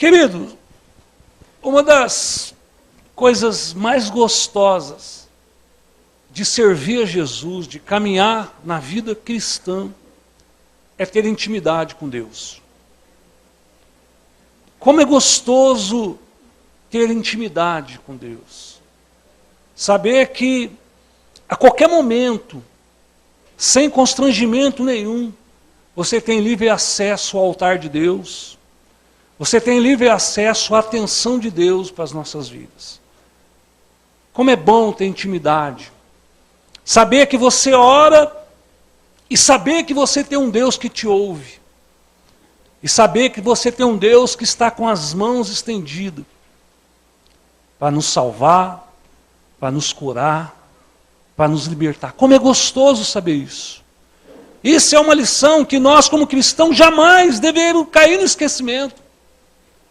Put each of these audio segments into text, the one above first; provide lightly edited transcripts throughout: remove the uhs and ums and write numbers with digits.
Querido, uma das coisas mais gostosas de servir a Jesus, de caminhar na vida cristã, é ter intimidade com Deus. Como é gostoso ter intimidade com Deus. Saber que a qualquer momento, sem constrangimento nenhum, você tem livre acesso ao altar de Deus. Você tem livre acesso à atenção de Deus para as nossas vidas. Como é bom ter intimidade. Saber que você ora e saber que você tem um Deus que te ouve. E saber que você tem um Deus que está com as mãos estendidas para nos salvar, para nos curar, para nos libertar. Como é gostoso saber isso. Isso é uma lição que nós, como cristãos, jamais devemos cair no esquecimento.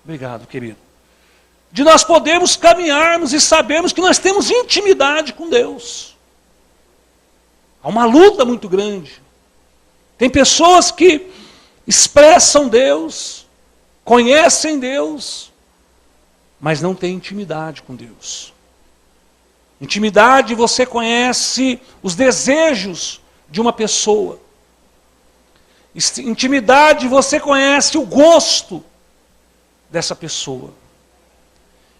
Obrigado, querido. De nós podermos caminharmos e sabermos que nós temos intimidade com Deus. Há uma luta muito grande. Tem pessoas que expressam Deus, conhecem Deus, mas não têm intimidade com Deus. Intimidade, você conhece os desejos de uma pessoa. Intimidade, você conhece o gosto dessa pessoa.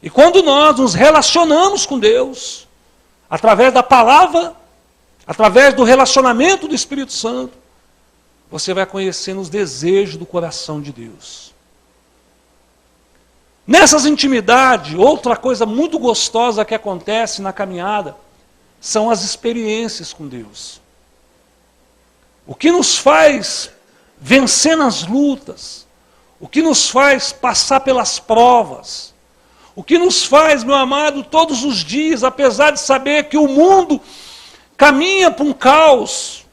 E quando nós nos relacionamos com Deus, através da palavra, através do relacionamento do Espírito Santo, você vai conhecendo os desejos do coração de Deus. Nessas intimidades, outra coisa muito gostosa que acontece na caminhada, são as experiências com Deus. O que nos faz vencer nas lutas, o que nos faz passar pelas provas, o que nos faz, meu amado, todos os dias, apesar de saber que o mundo caminha para um caos,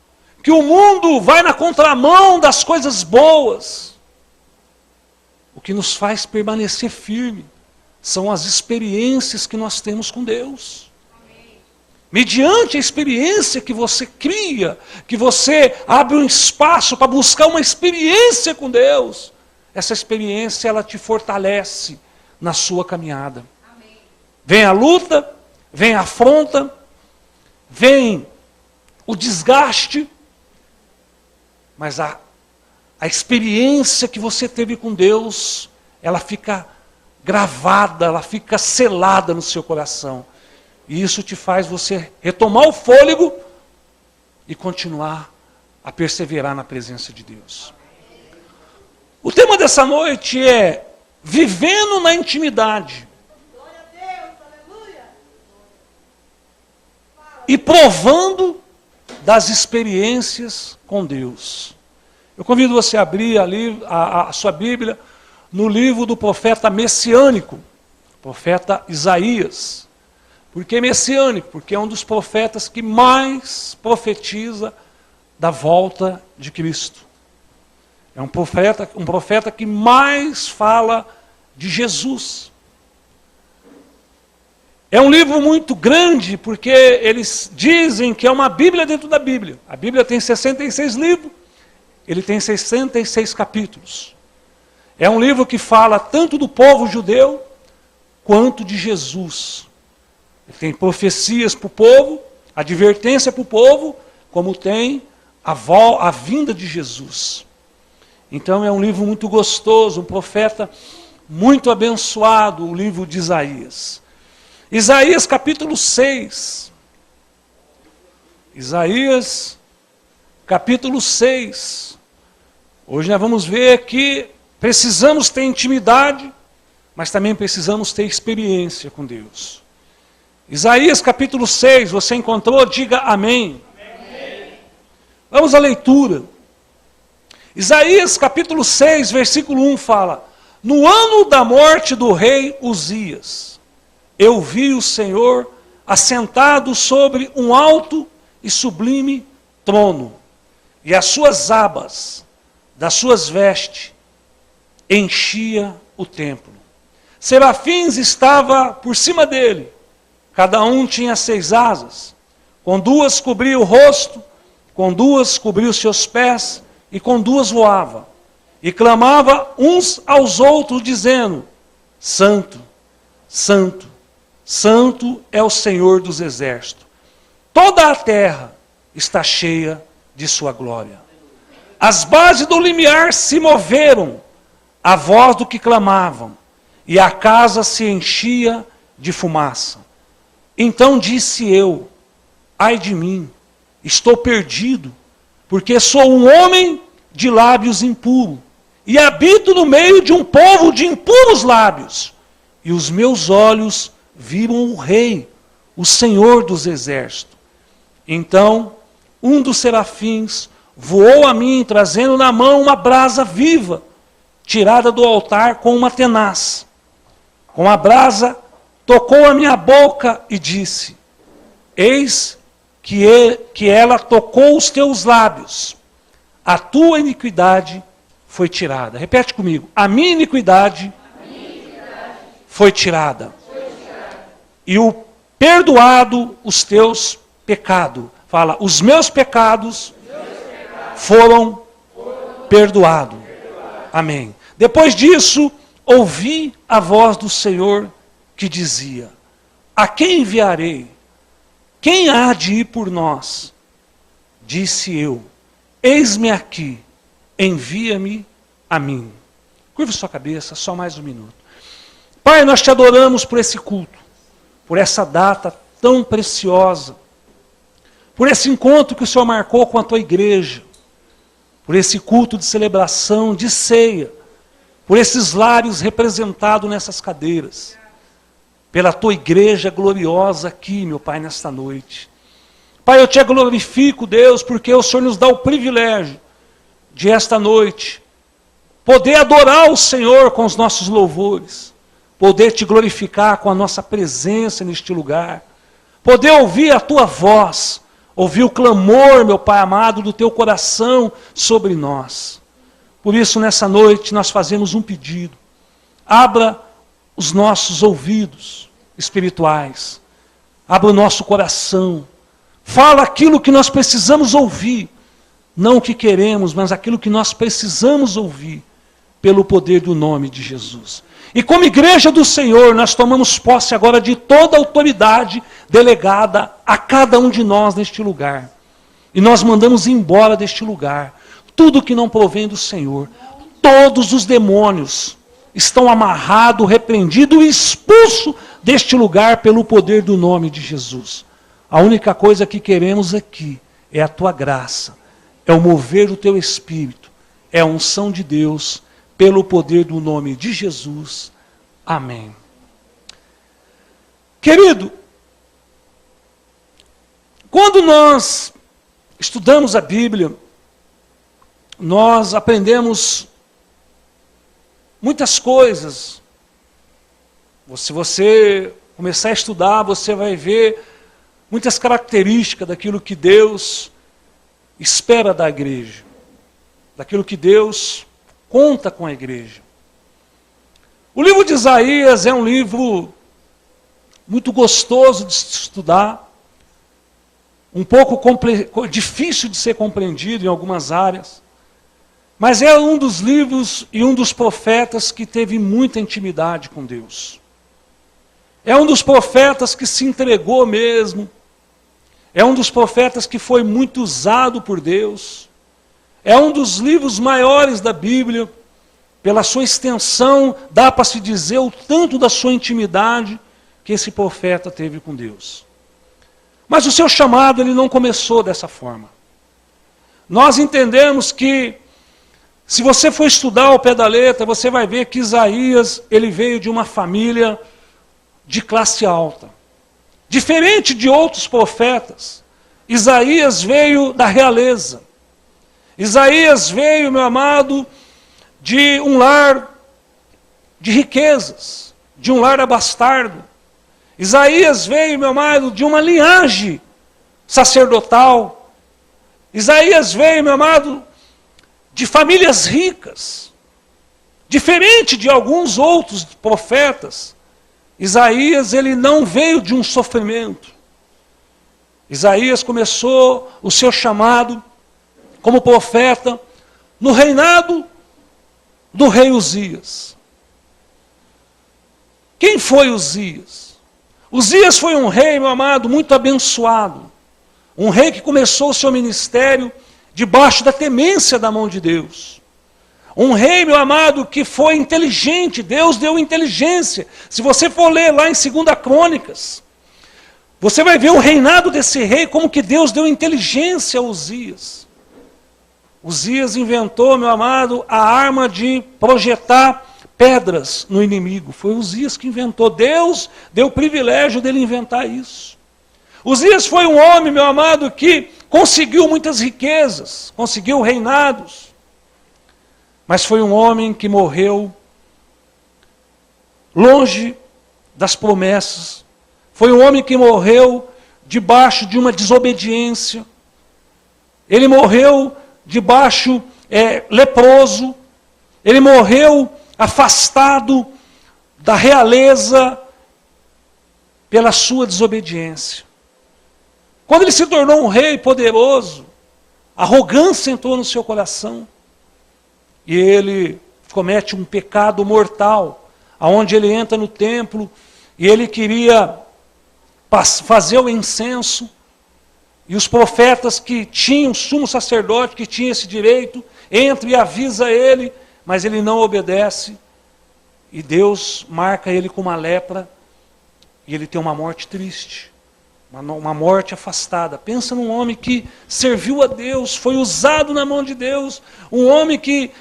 que o mundo vai na contramão das coisas boas, o que nos faz permanecer firme são as experiências que nós temos com Deus. Mediante a experiência que você cria, que você abre um espaço para buscar uma experiência com Deus, essa experiência ela te fortalece na sua caminhada. Amém. Vem a luta, vem a afronta, vem o desgaste, mas a experiência que você teve com Deus, ela fica gravada, ela fica selada no seu coração. E isso te faz você retomar o fôlego e continuar a perseverar na presença de Deus. O tema dessa noite é vivendo na intimidade. E provando das experiências com Deus. Eu convido você a abrir ali a sua Bíblia no livro do profeta messiânico, profeta Isaías. Por que messiânico? Porque é um dos profetas que mais profetiza da volta de Cristo. É um profeta que mais fala de Jesus. É um livro muito grande, porque eles dizem que é uma Bíblia dentro da Bíblia. A Bíblia tem 66 livros, ele tem 66 capítulos. É um livro que fala tanto do povo judeu, quanto de Jesus. Ele tem profecias para o povo, advertência para o povo, como tem a vinda de Jesus. Então é um livro muito gostoso, um profeta muito abençoado, o livro de Isaías. Isaías capítulo 6. Isaías capítulo 6. Hoje nós vamos ver que precisamos ter intimidade, mas também precisamos ter experiência com Deus. Isaías capítulo 6, você encontrou? Diga amém. Amém. Vamos à leitura. Isaías capítulo 6, versículo 1 fala: no ano da morte do rei Uzias, eu vi o Senhor assentado sobre um alto e sublime trono, e as suas abas das suas vestes enchia o templo. Serafins estava por cima dele, cada um tinha 6 asas, com 2 cobria o rosto, com 2 cobria os seus pés, e com 2 voava. e clamava uns aos outros, dizendo: Santo, Santo, Santo é o Senhor dos exércitos. Toda a terra está cheia de sua glória. As bases do limiar se moveram à voz do que clamavam, e a casa se enchia de fumaça. Então disse eu: ai de mim, estou perdido, porque sou um homem de lábios impuros, e habito no meio de um povo de impuros lábios. E os meus olhos viram o Rei, o Senhor dos exércitos. Então, um dos serafins voou a mim, trazendo na mão uma brasa viva, tirada do altar com uma tenaz. Com a brasa, tocou a minha boca e disse: eis que ela tocou os teus lábios. A tua iniquidade foi tirada. Repete comigo: a minha iniquidade foi tirada. E o perdoado os teus pecados. Fala: os meus pecados foram perdoados. Amém. Depois disso, ouvi a voz do Senhor que dizia: a quem enviarei? Quem há de ir por nós? Disse eu: eis-me aqui, envia-me a mim. Curva sua cabeça, só mais um minuto. Pai, nós te adoramos por esse culto, por essa data tão preciosa, por esse encontro que o Senhor marcou com a tua igreja, por esse culto de celebração, de ceia, por esses lários representados nessas cadeiras, pela tua igreja gloriosa aqui, meu Pai, nesta noite. Pai, eu te glorifico, Deus, porque o Senhor nos dá o privilégio de esta noite poder adorar o Senhor com os nossos louvores, poder te glorificar com a nossa presença neste lugar, poder ouvir a tua voz, ouvir o clamor, meu Pai amado, do teu coração sobre nós. Por isso, nessa noite, nós fazemos um pedido: abra os nossos ouvidos espirituais, abra o nosso coração, fala aquilo que nós precisamos ouvir, não o que queremos, mas aquilo que nós precisamos ouvir, pelo poder do nome de Jesus. E como igreja do Senhor, nós tomamos posse agora de toda a autoridade delegada a cada um de nós neste lugar. E nós mandamos embora deste lugar tudo que não provém do Senhor. Todos os demônios estão amarrados, repreendidos e expulsos deste lugar pelo poder do nome de Jesus. A única coisa que queremos aqui é a tua graça, é o mover do teu Espírito, é a unção de Deus, pelo poder do nome de Jesus. Amém. Querido, quando nós estudamos a Bíblia, nós aprendemos muitas coisas. Se você começar a estudar, você vai ver muitas características daquilo que Deus espera da igreja, daquilo que Deus conta com a igreja. O livro de Isaías é um livro muito gostoso de se estudar, um pouco difícil de ser compreendido em algumas áreas, mas é um dos livros e um dos profetas que teve muita intimidade com Deus. É um dos profetas que se entregou mesmo, é um dos profetas que foi muito usado por Deus, é um dos livros maiores da Bíblia, pela sua extensão, dá para se dizer o tanto da sua intimidade que esse profeta teve com Deus. Mas o seu chamado, ele não começou dessa forma. Nós entendemos que, se você for estudar ao pé da letra, você vai ver que Isaías, ele veio de uma família de classe alta. Diferente de outros profetas, Isaías veio da realeza. Isaías veio, meu amado, de um lar de riquezas, de um lar abastardo. Isaías veio, meu amado, de uma linhagem sacerdotal. Isaías veio, meu amado, de famílias ricas. Diferente de alguns outros profetas, Isaías, ele não veio de um sofrimento. Isaías começou o seu chamado como profeta no reinado do rei Uzias. Quem foi Uzias? Uzias foi um rei, meu amado, muito abençoado. Um rei que começou o seu ministério debaixo da temência da mão de Deus. Um rei, meu amado, que foi inteligente. Deus deu inteligência. Se você for ler lá em 2 Crônicas, você vai ver o reinado desse rei, como que Deus deu inteligência a Uzias. Uzias inventou, meu amado, a arma de projetar pedras no inimigo. Foi Uzias que inventou. Deus deu o privilégio dele inventar isso. Uzias foi um homem, meu amado, que conseguiu muitas riquezas, conseguiu reinados. Mas foi um homem que morreu longe das promessas. Foi um homem que morreu debaixo de uma desobediência. Ele morreu debaixo, leproso. Ele morreu afastado da realeza pela sua desobediência. Quando ele se tornou um rei poderoso, a arrogância entrou no seu coração. E ele comete um pecado mortal, aonde ele entra no templo e ele queria fazer o incenso. E os profetas que tinham, o sumo sacerdote que tinha esse direito, entra e avisa ele, mas ele não obedece. E Deus marca ele com uma lepra e ele tem uma morte triste. Uma morte afastada. Pensa num homem que serviu a Deus, foi usado na mão de Deus, um homem que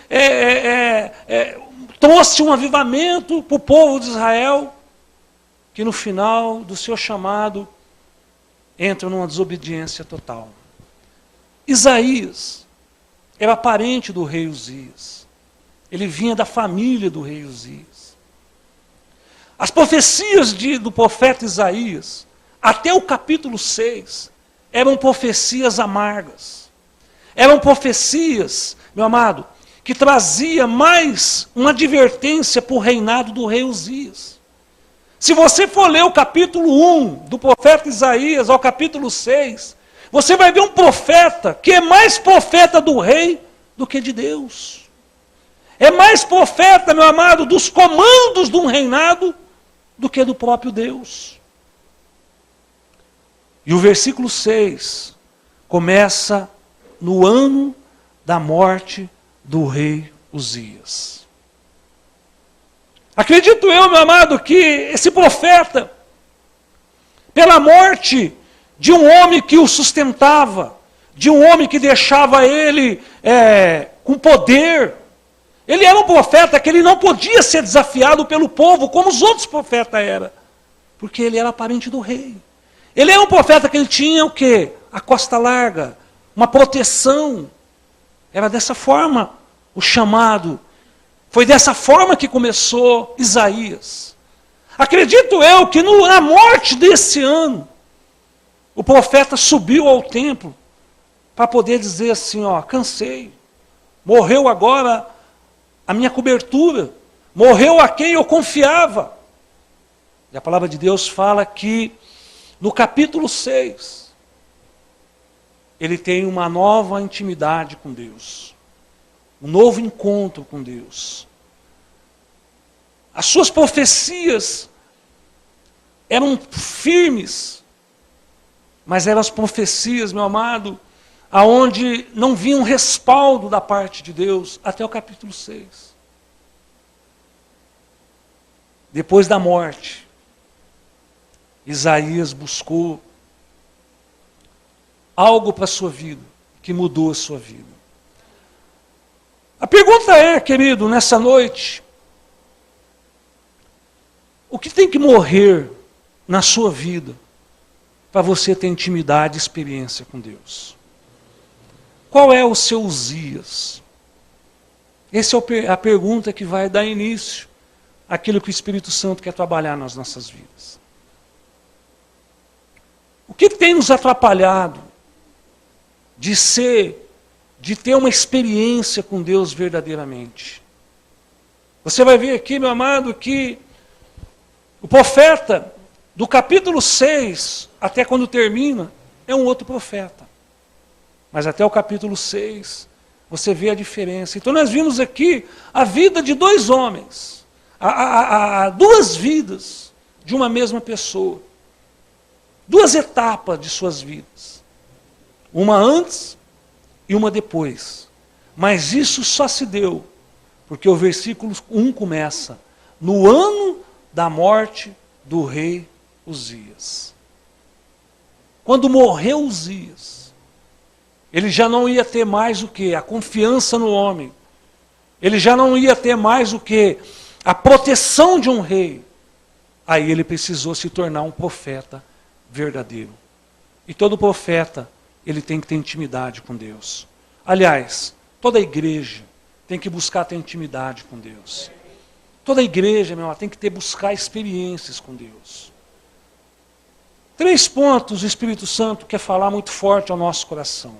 trouxe um avivamento para o povo de Israel, que no final do seu chamado entra numa desobediência total. Isaías era parente do rei Uzias. Ele vinha da família do rei Uzias. As profecias do profeta Isaías, até o capítulo 6, eram profecias amargas. Eram profecias, meu amado, que trazia mais uma advertência para o reinado do rei Uzias. Se você for ler o capítulo 1 do profeta Isaías ao capítulo 6, você vai ver um profeta que é mais profeta do rei do que de Deus. É mais profeta, meu amado, dos comandos de um reinado do que do próprio Deus. E o versículo 6 começa no ano da morte do rei Uzias. Acredito eu, meu amado, que esse profeta, pela morte de um homem que o sustentava, de um homem que deixava ele com poder, ele era um profeta que ele não podia ser desafiado pelo povo como os outros profetas eram, porque ele era parente do rei. Ele era um profeta que ele tinha o quê? A costa larga, uma proteção. Era dessa forma o chamado. Foi dessa forma que começou Isaías. Acredito eu que na morte desse ano, o profeta subiu ao templo para poder dizer assim, cansei. Morreu agora a minha cobertura. Morreu a quem eu confiava. E a palavra de Deus fala que no capítulo 6, ele tem uma nova intimidade com Deus. Um novo encontro com Deus. As suas profecias eram firmes, mas eram as profecias, meu amado, aonde não vinha um respaldo da parte de Deus, até o capítulo 6. Depois da morte, Isaías buscou algo para a sua vida, que mudou a sua vida. A pergunta é, querido, nessa noite, o que tem que morrer na sua vida para você ter intimidade e experiência com Deus? Qual é o seu Uzias? Essa é a pergunta que vai dar início àquilo que o Espírito Santo quer trabalhar nas nossas vidas. O que tem nos atrapalhado de ter uma experiência com Deus verdadeiramente? Você vai ver aqui, meu amado, que o profeta, do capítulo 6 até quando termina, é um outro profeta. Mas até o capítulo 6, você vê a diferença. Então nós vimos aqui a vida de dois homens, duas vidas de uma mesma pessoa. Duas etapas de suas vidas. Uma antes e uma depois. Mas isso só se deu porque o versículo 1 começa: no ano da morte do rei Uzias. Quando morreu Uzias, ele já não ia ter mais o quê? A confiança no homem. Ele já não ia ter mais o quê? A proteção de um rei. Aí ele precisou se tornar um profeta verdadeiro. E todo profeta, ele tem que ter intimidade com Deus. Aliás, toda igreja tem que buscar ter intimidade com Deus. Toda igreja, meu irmão, tem que buscar experiências com Deus. 3 pontos o Espírito Santo quer falar muito forte ao nosso coração.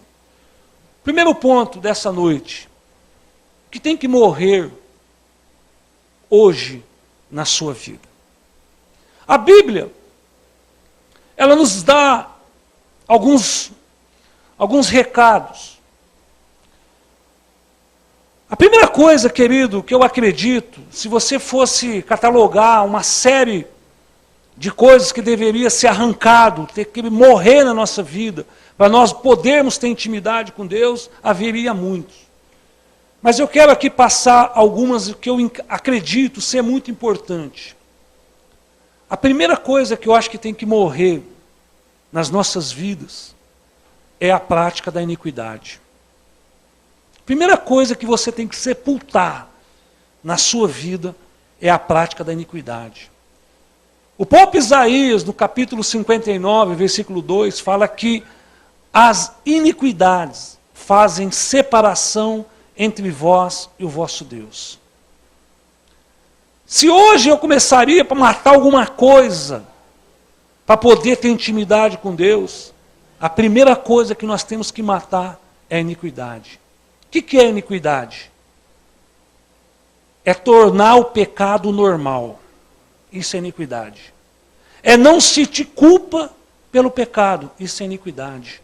Primeiro ponto dessa noite, que tem que morrer hoje na sua vida. A Bíblia, ela nos dá alguns recados. A primeira coisa, querido, que eu acredito, se você fosse catalogar uma série de coisas que deveria ser arrancado, ter que morrer na nossa vida, para nós podermos ter intimidade com Deus, haveria muitos. Mas eu quero aqui passar algumas que eu acredito ser muito importante. A primeira coisa que eu acho que tem que morrer nas nossas vidas é a prática da iniquidade. Primeira coisa que você tem que sepultar na sua vida é a prática da iniquidade. O próprio Isaías, no capítulo 59, versículo 2, fala que as iniquidades fazem separação entre vós e o vosso Deus. Se hoje eu começaria para matar alguma coisa, para poder ter intimidade com Deus, a primeira coisa que nós temos que matar é a iniquidade. O que é iniquidade? É tornar o pecado normal. Isso é iniquidade. É não sentir culpa pelo pecado. Isso é iniquidade.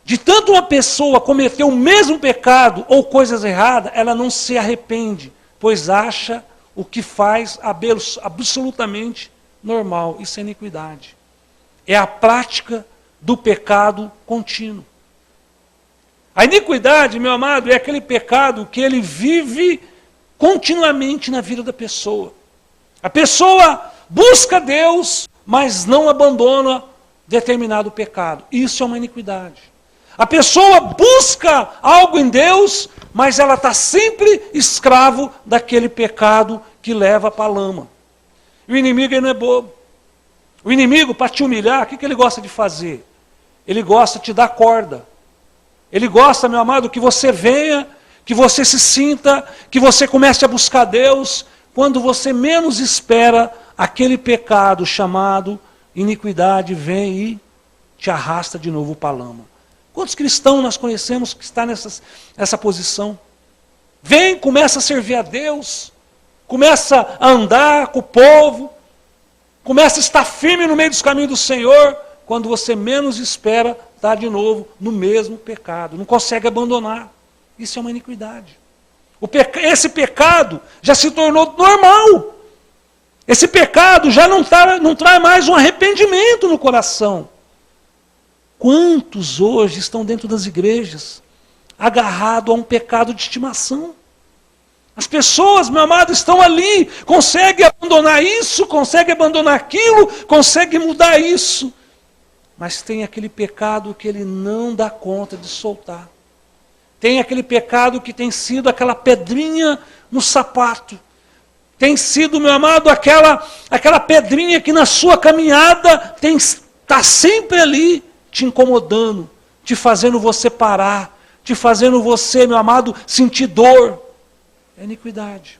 De tanto uma pessoa cometer o mesmo pecado ou coisas erradas, ela não se arrepende, pois acha o que faz absolutamente normal. Isso é iniquidade. É a prática do pecado contínuo. A iniquidade, meu amado, é aquele pecado que ele vive continuamente na vida da pessoa. A pessoa busca Deus, mas não abandona determinado pecado. Isso é uma iniquidade. A pessoa busca algo em Deus, mas ela está sempre escravo daquele pecado que leva para a lama. E o inimigo ele não é bobo. O inimigo, para te humilhar, o que ele gosta de fazer? Ele gosta de te dar corda. Ele gosta, meu amado, que você venha, que você se sinta, que você comece a buscar Deus, quando você menos espera, aquele pecado chamado iniquidade vem e te arrasta de novo para a lama. Quantos cristãos nós conhecemos que está nessa posição? Vem, começa a servir a Deus, começa a andar com o povo, começa a estar firme no meio dos caminhos do Senhor, quando você menos espera, está de novo no mesmo pecado, não consegue abandonar. Isso é uma iniquidade. Esse pecado já se tornou normal. Esse pecado já não traz mais um arrependimento no coração. Quantos hoje estão dentro das igrejas agarrados a um pecado de estimação? As pessoas, meu amado, estão ali, conseguem abandonar isso, conseguem abandonar aquilo, conseguem mudar isso. Mas tem aquele pecado que ele não dá conta de soltar. Tem aquele pecado que tem sido aquela pedrinha no sapato. Tem sido, meu amado, aquela pedrinha que na sua caminhada está sempre ali, te incomodando, te fazendo você parar, te fazendo você, meu amado, sentir dor. É iniquidade.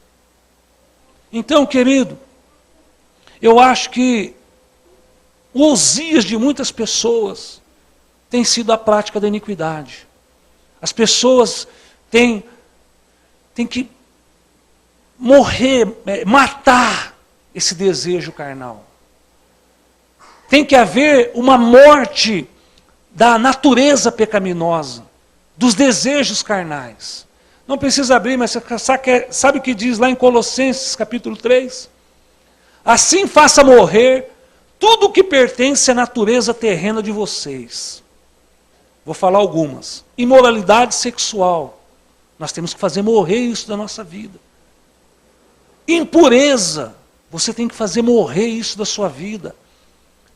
Então, querido, eu acho que o Uzias de muitas pessoas tem sido a prática da iniquidade. As pessoas têm que morrer, matar esse desejo carnal. Tem que haver uma morte da natureza pecaminosa, dos desejos carnais. Não precisa abrir, mas você sabe o que diz lá em Colossenses capítulo 3? Assim faça morrer tudo o que pertence à natureza terrena de vocês. Vou falar algumas. Imoralidade sexual. Nós temos que fazer morrer isso da nossa vida. Impureza. Você tem que fazer morrer isso da sua vida.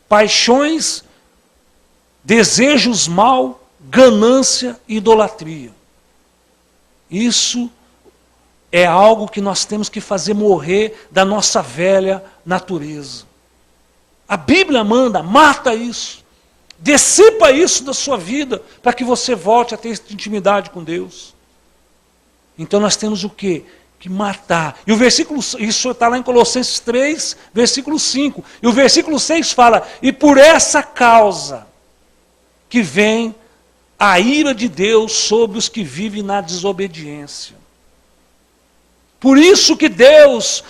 Paixões, desejos mal, ganância e idolatria. Isso é algo que nós temos que fazer morrer da nossa velha natureza. A Bíblia manda, mata isso. Dissipa isso da sua vida, para que você volte a ter intimidade com Deus. Então nós temos o quê? Que matar. E o versículo, isso está lá em Colossenses 3, versículo 5. E o versículo 6 fala, e por essa causa que vem a ira de Deus sobre os que vivem na desobediência. Por isso que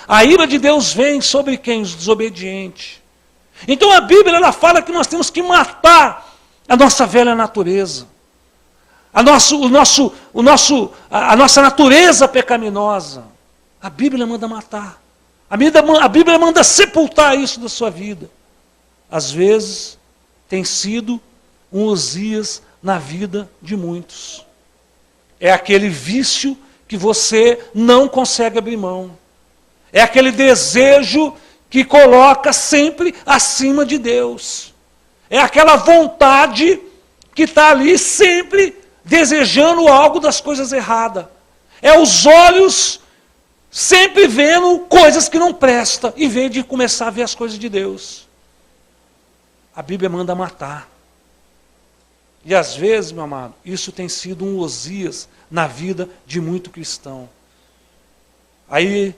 a ira de Deus vem sobre quem? Os desobedientes. Então a Bíblia ela fala que nós temos que matar a nossa velha natureza. A nossa natureza pecaminosa. A Bíblia manda matar. A Bíblia manda sepultar isso da sua vida. Às vezes tem sido um Osias na vida de muitos. É aquele vício que você não consegue abrir mão. É aquele desejo que coloca sempre acima de Deus. É aquela vontade que está ali sempre desejando algo das coisas erradas. É os olhos sempre vendo coisas que não prestam, em vez de começar a ver as coisas de Deus. A Bíblia manda matar. E às vezes, meu amado, isso tem sido um Osias na vida de muito cristão. Aí,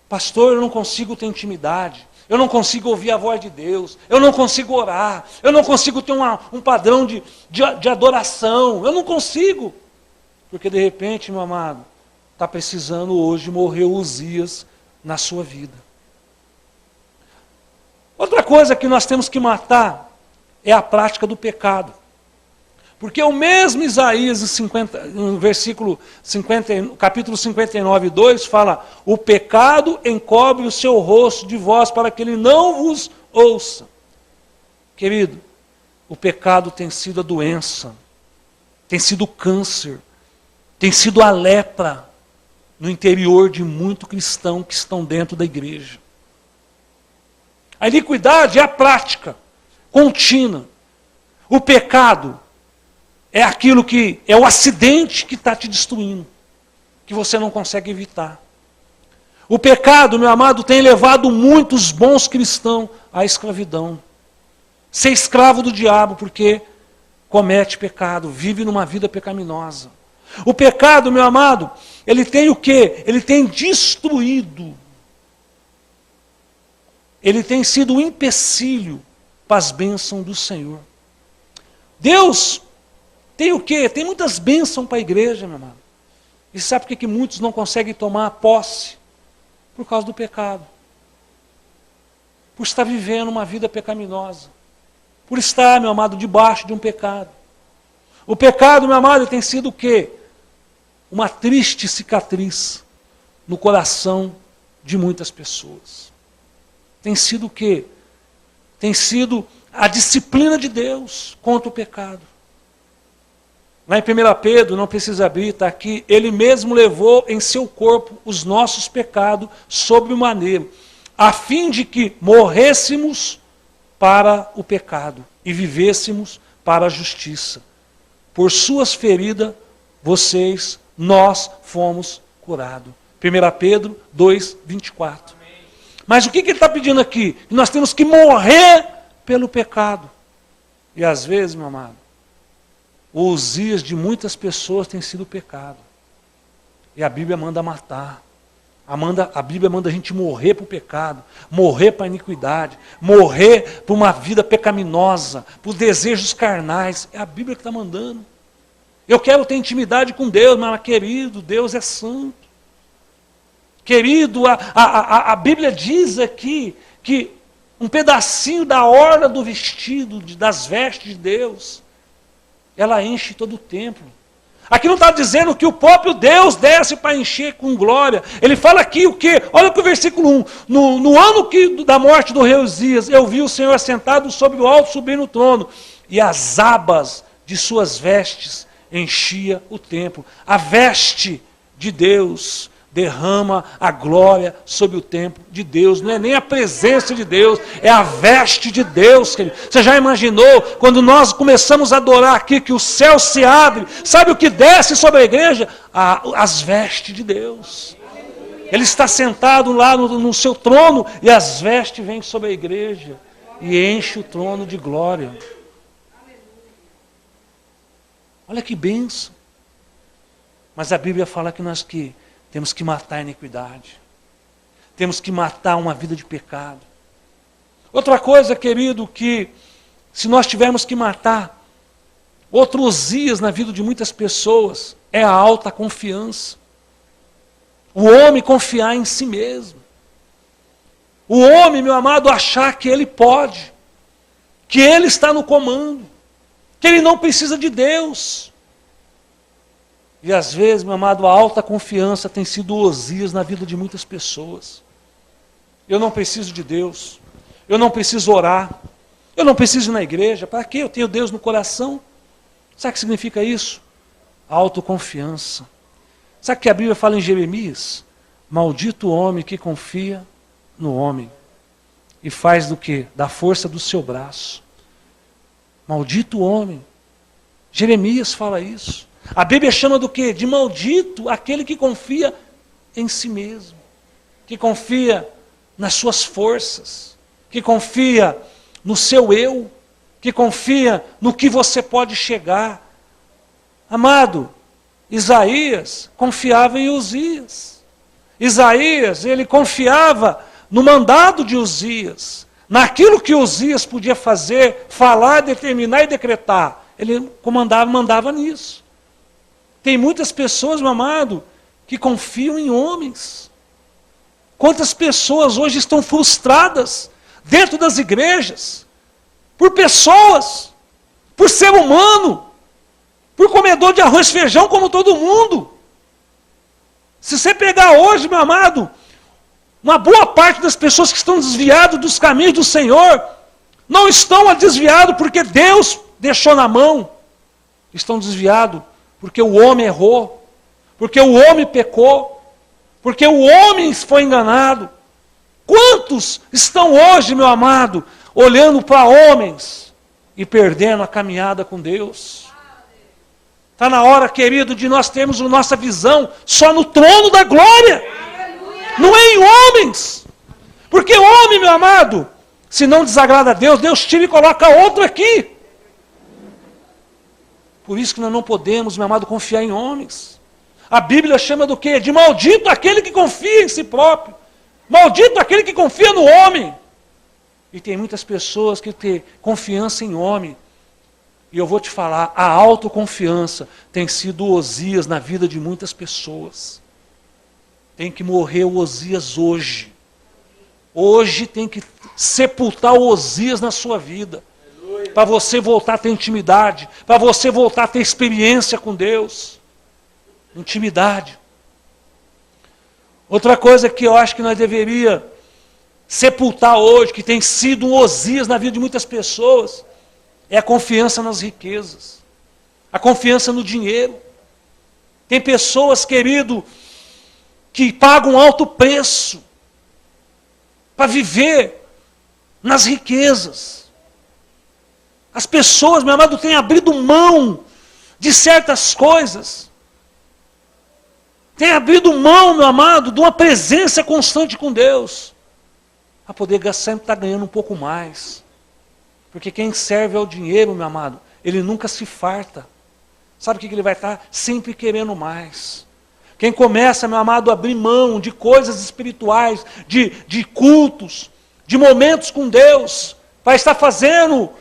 pastor, eu não consigo ter intimidade, eu não consigo ouvir a voz de Deus, eu não consigo orar, eu não consigo ter um padrão de adoração, eu não consigo. Porque de repente, meu amado, está precisando hoje morrer o Osias na sua vida. Outra coisa que nós temos que matar é a prática do pecado. Porque o mesmo Isaías, no capítulo 59, 2, fala, o pecado encobre o seu rosto de vós para que ele não vos ouça. Querido, o pecado tem sido a doença, tem sido o câncer, tem sido a lepra no interior de muito cristão que estão dentro da igreja. A iniquidade é a prática contínua. O pecado é aquilo que é o acidente que está te destruindo, que você não consegue evitar. O pecado, meu amado, tem levado muitos bons cristãos à escravidão. Ser escravo do diabo porque comete pecado, vive numa vida pecaminosa. O pecado, meu amado, ele tem o quê? Ele tem destruído. Ele tem sido um empecilho para as bênçãos do Senhor. Deus tem o quê? Tem muitas bênçãos para a igreja, meu amado. E sabe por que muitos não conseguem tomar posse? Por causa do pecado. Por estar vivendo uma vida pecaminosa. Por estar, meu amado, debaixo de um pecado. O pecado, meu amado, tem sido o quê? Uma triste cicatriz no coração de muitas pessoas. Tem sido o quê? Tem sido a disciplina de Deus contra o pecado. Lá em 1 Pedro, não precisa abrir, está aqui, ele mesmo levou em seu corpo os nossos pecados sobre o madeiro, a fim de que morrêssemos para o pecado e vivêssemos para a justiça. Por suas feridas, nós fomos curados. 1 Pedro 2, 24. Mas o que ele está pedindo aqui? Que nós temos que morrer pelo pecado. E às vezes, meu amado, os dias de muitas pessoas têm sido pecado. E a Bíblia manda matar. A Bíblia manda a gente morrer para o pecado, morrer para a iniquidade, morrer para uma vida pecaminosa, por desejos carnais. É a Bíblia que está mandando. Eu quero ter intimidade com Deus, mas querido, Deus é santo. Querido, a Bíblia diz aqui que um pedacinho da orla do vestido, das vestes de Deus, ela enche todo o templo. Aqui não está dizendo que o próprio Deus desce para encher com glória. Ele fala aqui o quê? Olha que o versículo 1. No ano da morte do rei Uzias, eu vi o Senhor assentado sobre o alto sublime trono, e as abas de suas vestes enchia o templo. A veste de Deus derrama a glória sobre o templo de Deus. Não é nem a presença de Deus, é a veste de Deus, querido. Você já imaginou, quando nós começamos a adorar aqui, que o céu se abre, sabe o que desce sobre a igreja? As vestes de Deus. Ele está sentado lá no seu trono, e as vestes vêm sobre a igreja, e enche o trono de glória. Olha que bênção. Mas a Bíblia fala que nós temos que matar a iniquidade. Temos que matar uma vida de pecado. Outra coisa, querido, que se nós tivermos que matar outro Uzias na vida de muitas pessoas, é a alta confiança. O homem confiar em si mesmo. O homem, meu amado, achar que ele pode, que ele está no comando, que ele não precisa de Deus. E às vezes, meu amado, a alta confiança tem sido Uzias na vida de muitas pessoas. Eu não preciso de Deus. Eu não preciso orar. Eu não preciso ir na igreja. Para quê? Eu tenho Deus no coração. Sabe o que significa isso? Autoconfiança. Sabe o que a Bíblia fala em Jeremias? Maldito o homem que confia no homem e faz do quê? Da força do seu braço. Maldito o homem. Jeremias fala isso. A Bíblia chama do quê? De maldito aquele que confia em si mesmo, que confia nas suas forças, que confia no seu eu, que confia no que você pode chegar. Amado, Isaías confiava em Uzias. Isaías, ele confiava no mandado de Uzias, naquilo que Uzias podia fazer, falar, determinar e decretar. Ele mandava nisso. Tem muitas pessoas, meu amado, que confiam em homens. Quantas pessoas hoje estão frustradas dentro das igrejas, por pessoas, por ser humano, por comedor de arroz e feijão como todo mundo. Se você pegar hoje, meu amado, uma boa parte das pessoas que estão desviadas dos caminhos do Senhor, não estão desviados porque Deus deixou na mão, estão desviados porque o homem errou, porque o homem pecou, porque o homem foi enganado. Quantos estão hoje, meu amado, olhando para homens e perdendo a caminhada com Deus? Está na hora, querido, de nós termos a nossa visão só no trono da glória, não é em homens. Porque homem, meu amado, se não desagrada a Deus, Deus tira e coloca outro aqui. Por isso que nós não podemos, meu amado, confiar em homens. A Bíblia chama do quê? De maldito aquele que confia em si próprio. Maldito aquele que confia no homem. E tem muitas pessoas que têm confiança em homem. E eu vou te falar, a autoconfiança tem sido o Uzias na vida de muitas pessoas. Tem que morrer o Uzias hoje. Hoje tem que sepultar o Uzias na sua vida. Para você voltar a ter intimidade, para você voltar a ter experiência com Deus. Intimidade. Outra coisa que eu acho que nós deveríamos sepultar hoje, que tem sido um Uzias na vida de muitas pessoas, é a confiança nas riquezas, a confiança no dinheiro. Tem pessoas, querido, que pagam alto preço para viver nas riquezas. As pessoas, meu amado, têm abrido mão de certas coisas. Têm abrido mão, meu amado, de uma presença constante com Deus. Para poder sempre estar ganhando um pouco mais. Porque quem serve ao dinheiro, meu amado, ele nunca se farta. Sabe o que ele vai estar? Sempre querendo mais. Quem começa, meu amado, a abrir mão de coisas espirituais, de cultos, de momentos com Deus, vai estar fazendo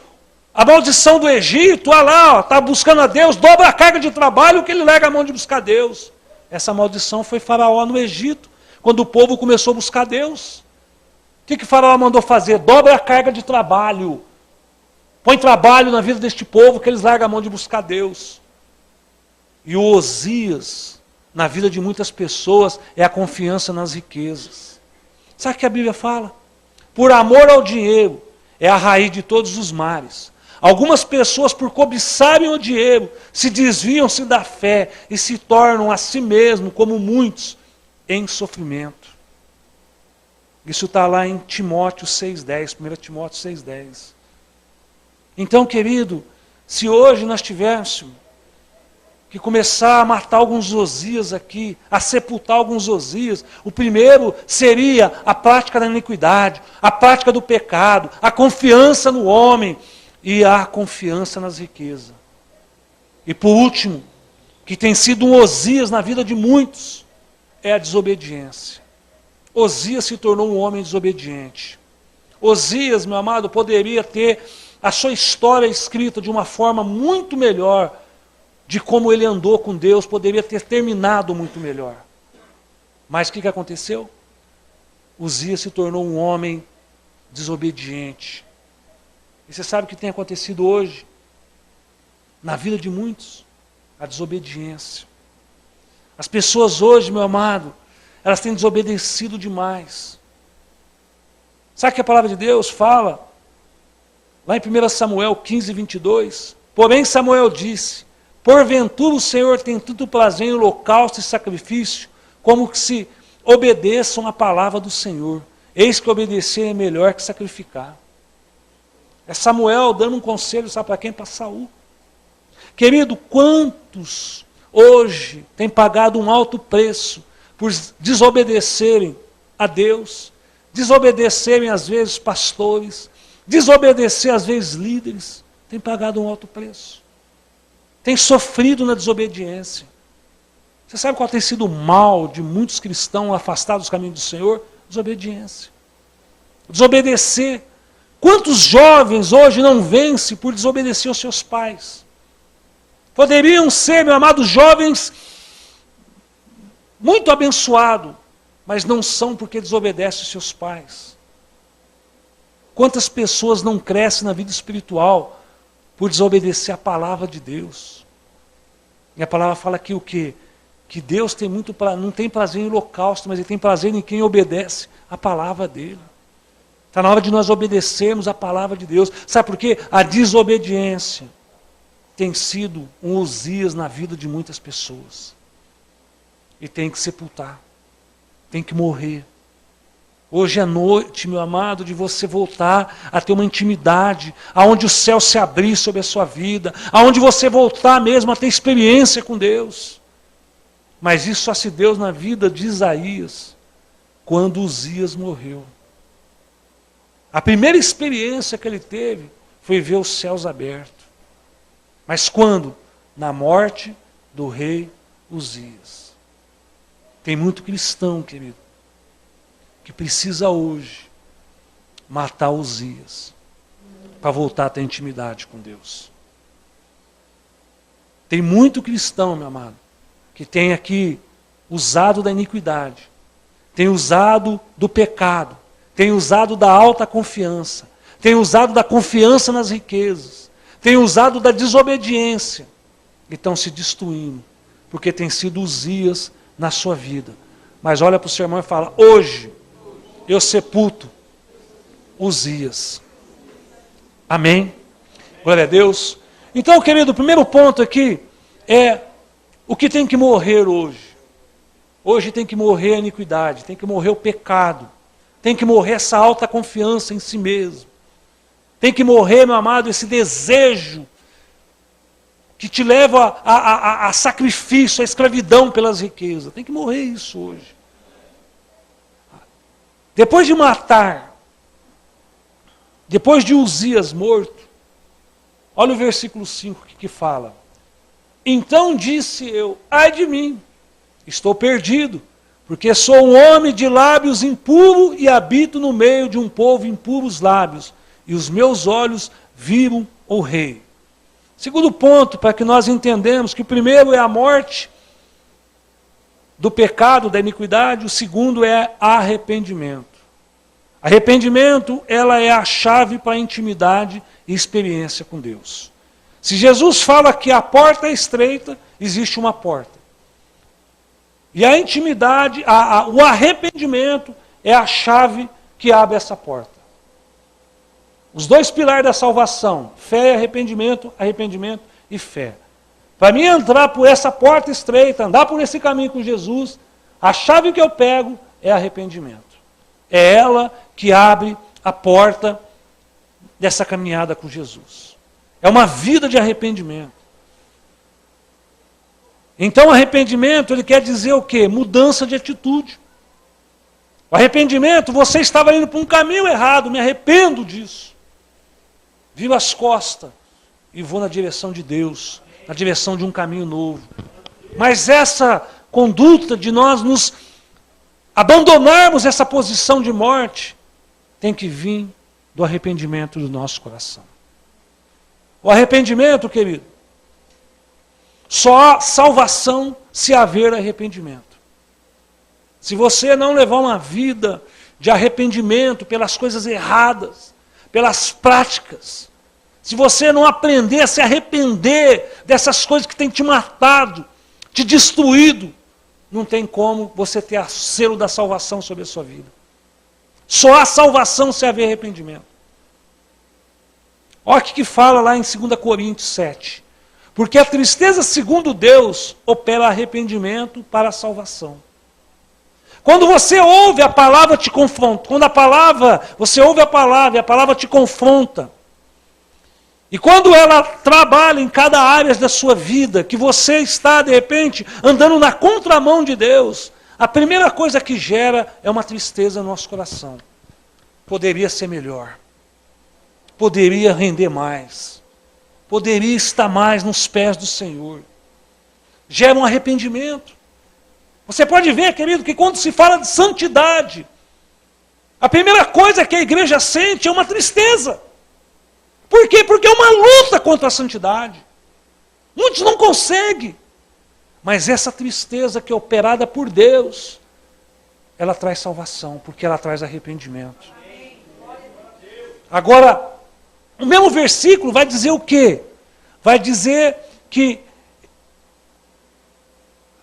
a maldição do Egito, olha lá, está buscando a Deus, dobra a carga de trabalho que ele larga a mão de buscar Deus. Essa maldição foi Faraó no Egito, quando o povo começou a buscar Deus. O que Faraó mandou fazer? Dobra a carga de trabalho. põe trabalho na vida deste povo que eles largam a mão de buscar Deus. E o Osias, na vida de muitas pessoas, é a confiança nas riquezas. Sabe o que a Bíblia fala? Por amor ao dinheiro, é a raiz de todos os males. Algumas pessoas, por cobiçarem o dinheiro, se desviam-se da fé e se tornam a si mesmo, como muitos, em sofrimento. Isso está lá em Timóteo 6,10, 1 Timóteo 6,10. Então, querido, se hoje nós tivéssemos que começar a matar alguns Osias aqui, a sepultar alguns Osias, o primeiro seria a prática da iniquidade, a prática do pecado, a confiança no homem e a confiança nas riquezas. E por último, que tem sido um Osias na vida de muitos, é a desobediência. Osias se tornou um homem desobediente. Osias, meu amado, poderia ter a sua história escrita de uma forma muito melhor, de como ele andou com Deus, poderia ter terminado muito melhor. Mas o que aconteceu? Osias se tornou um homem desobediente. E você sabe o que tem acontecido hoje? Na vida de muitos, a desobediência. As pessoas hoje, meu amado, elas têm desobedecido demais. Sabe o que a palavra de Deus fala? Lá em 1 Samuel 15, 22. Porém Samuel disse: porventura o Senhor tem tanto prazer em holocausto e sacrifício, como que se obedeçam a palavra do Senhor. Eis que obedecer é melhor que sacrificar. É Samuel dando um conselho, sabe para quem? Para Saul. Querido, quantos hoje têm pagado um alto preço por desobedecerem a Deus, desobedecerem às vezes pastores, desobedecer às vezes líderes, têm pagado um alto preço. Tem sofrido na desobediência. Você sabe qual tem sido o mal de muitos cristãos afastados dos caminhos do Senhor? Desobediência. Desobedecer. Quantos jovens hoje não vencem por desobedecer aos seus pais? Poderiam ser, meu amado, jovens muito abençoados, mas não são porque desobedecem aos seus pais. Quantas pessoas não crescem na vida espiritual por desobedecer a palavra de Deus? E a palavra fala aqui o quê? Que Deus tem não tem prazer em holocausto, mas Ele tem prazer em quem obedece a palavra dEle. Está na hora de nós obedecermos a palavra de Deus. Sabe por quê? A desobediência tem sido um Osias na vida de muitas pessoas. E tem que sepultar. Tem que morrer. Hoje é noite, meu amado, de você voltar a ter uma intimidade, aonde o céu se abrir sobre a sua vida, aonde você voltar mesmo a ter experiência com Deus. Mas isso só se deu na vida de Isaías, quando Uzias morreu. A primeira experiência que ele teve foi ver os céus abertos. Mas quando? Na morte do rei Uzias. Tem muito cristão, querido, que precisa hoje matar Uzias para voltar a ter intimidade com Deus. Tem muito cristão, meu amado, que tem aqui usado da iniquidade, tem usado do pecado, tem usado da alta confiança, tem usado da confiança nas riquezas, tem usado da desobediência e estão se destruindo, porque tem sido Uzias na sua vida. Mas olha para o seu irmão e fala: hoje eu sepulto Uzias. Amém? Glória a Deus. Então, querido, o primeiro ponto aqui é o que tem que morrer hoje. Hoje tem que morrer a iniquidade, tem que morrer o pecado, tem que morrer essa alta confiança em si mesmo. Tem que morrer, meu amado, esse desejo que te leva a sacrifício, a escravidão pelas riquezas. Tem que morrer isso hoje. Depois de matar, depois de Uzias morto, olha o versículo 5 que fala: então disse eu, ai de mim, estou perdido, porque sou um homem de lábios impuros e habito no meio de um povo impuros lábios, e os meus olhos viram o rei. Segundo ponto, para que nós entendamos que o primeiro é a morte do pecado, da iniquidade, o segundo é arrependimento. Arrependimento, ela é a chave para a intimidade e experiência com Deus. Se Jesus fala que a porta é estreita, existe uma porta. E a intimidade, o arrependimento é a chave que abre essa porta. Os dois pilares da salvação, fé e arrependimento e fé. Para mim entrar por essa porta estreita, andar por esse caminho com Jesus, a chave que eu pego é arrependimento. É ela que abre a porta dessa caminhada com Jesus. É uma vida de arrependimento. Então arrependimento, ele quer dizer o quê? Mudança de atitude. O arrependimento, você estava indo para um caminho errado, me arrependo disso. Viro as costas e vou na direção de Deus, na direção de um caminho novo. Mas essa conduta de nós nos abandonarmos essa posição de morte, tem que vir do arrependimento do nosso coração. O arrependimento, querido, só há salvação se haver arrependimento. Se você não levar uma vida de arrependimento pelas coisas erradas, pelas práticas, se você não aprender a se arrepender dessas coisas que têm te matado, te destruído, não tem como você ter o selo da salvação sobre a sua vida. Só há salvação se haver arrependimento. Olha o que fala lá em 2 Coríntios 7. Porque a tristeza, segundo Deus, opera arrependimento para a salvação. Quando você ouve a palavra, te confronta. Você ouve a palavra e a palavra te confronta. E quando ela trabalha em cada área da sua vida, que você está, de repente, andando na contramão de Deus, a primeira coisa que gera é uma tristeza no nosso coração. Poderia ser melhor. Poderia render mais. Poderia estar mais nos pés do Senhor. Gera um arrependimento. Você pode ver, querido, que quando se fala de santidade, a primeira coisa que a igreja sente é uma tristeza. Por quê? Porque é uma luta contra a santidade. Muitos não conseguem. Mas essa tristeza que é operada por Deus, ela traz salvação, porque ela traz arrependimento. Agora, o mesmo versículo vai dizer o quê? Vai dizer que,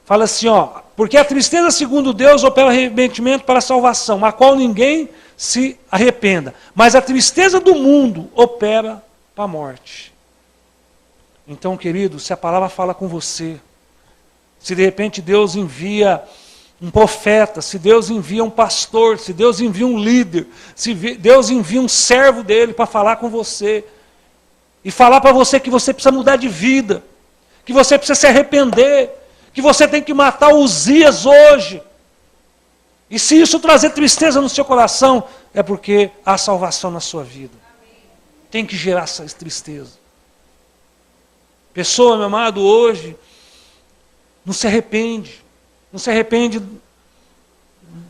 fala assim, porque a tristeza segundo Deus opera arrependimento para a salvação, a qual ninguém se arrependa. Mas a tristeza do mundo opera para a morte. Então, querido, se a palavra fala com você, se de repente Deus envia um profeta, se Deus envia um pastor, se Deus envia um líder, se Deus envia um servo dele para falar com você, e falar para você que você precisa mudar de vida, que você precisa se arrepender, que você tem que matar Uzias hoje. E se isso trazer tristeza no seu coração, é porque há salvação na sua vida. Tem que gerar essa tristeza. Pessoa, meu amado, hoje, não se arrepende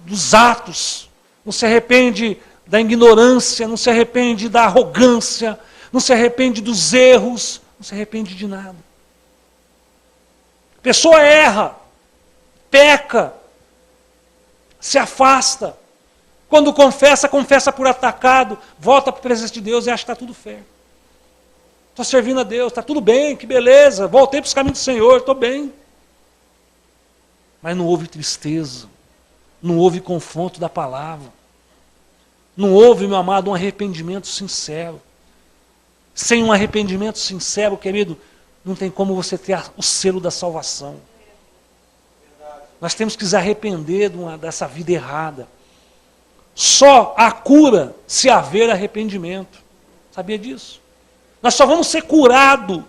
dos atos, não se arrepende da ignorância, não se arrepende da arrogância, não se arrepende dos erros, não se arrepende de nada. A pessoa erra, peca, se afasta. Quando confessa por atacado, volta para a presença de Deus e acha que está tudo certo. Estou servindo a Deus, está tudo bem, que beleza, voltei para os caminhos do Senhor, estou bem. Mas não houve tristeza, não houve confronto da palavra, não houve, meu amado, um arrependimento sincero. Sem um arrependimento sincero, querido, não tem como você ter o selo da salvação. Nós temos que nos arrepender dessa vida errada. Só a cura se haver arrependimento. Sabia disso? Nós só vamos ser curados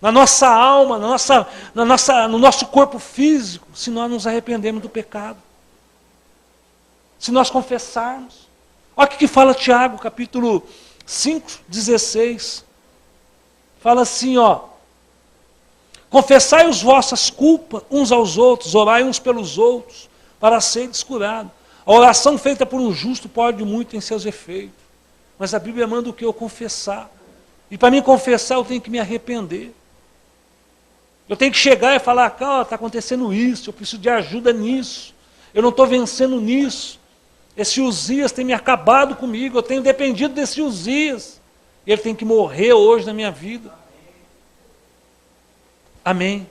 na nossa alma, no nosso corpo físico, se nós nos arrependermos do pecado. Se nós confessarmos. Olha o que fala Tiago, capítulo 5, 16. Fala assim, confessai as vossas culpas uns aos outros, orai uns pelos outros, para seres curados. A oração feita por um justo pode muito em seus efeitos. Mas a Bíblia manda o que? Eu confessar. E para mim confessar, eu tenho que me arrepender. Eu tenho que chegar e falar, está acontecendo isso, eu preciso de ajuda nisso. Eu não estou vencendo nisso. Esse Uzias tem me acabado comigo, eu tenho dependido desse Uzias. Ele tem que morrer hoje na minha vida. Amém.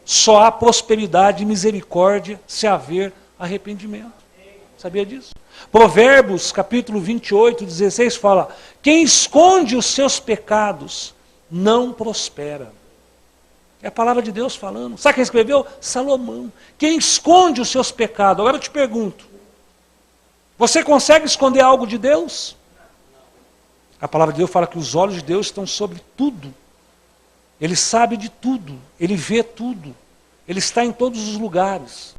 Só há prosperidade e misericórdia se haver arrependimento. Sabia disso? Provérbios, capítulo 28, 16 fala: quem esconde os seus pecados não prospera. É a palavra de Deus falando. Sabe quem escreveu? Salomão. Quem esconde os seus pecados? Agora eu te pergunto: você consegue esconder algo de Deus? A palavra de Deus fala que os olhos de Deus estão sobre tudo. Ele sabe de tudo. Ele vê tudo. Ele está em todos os lugares.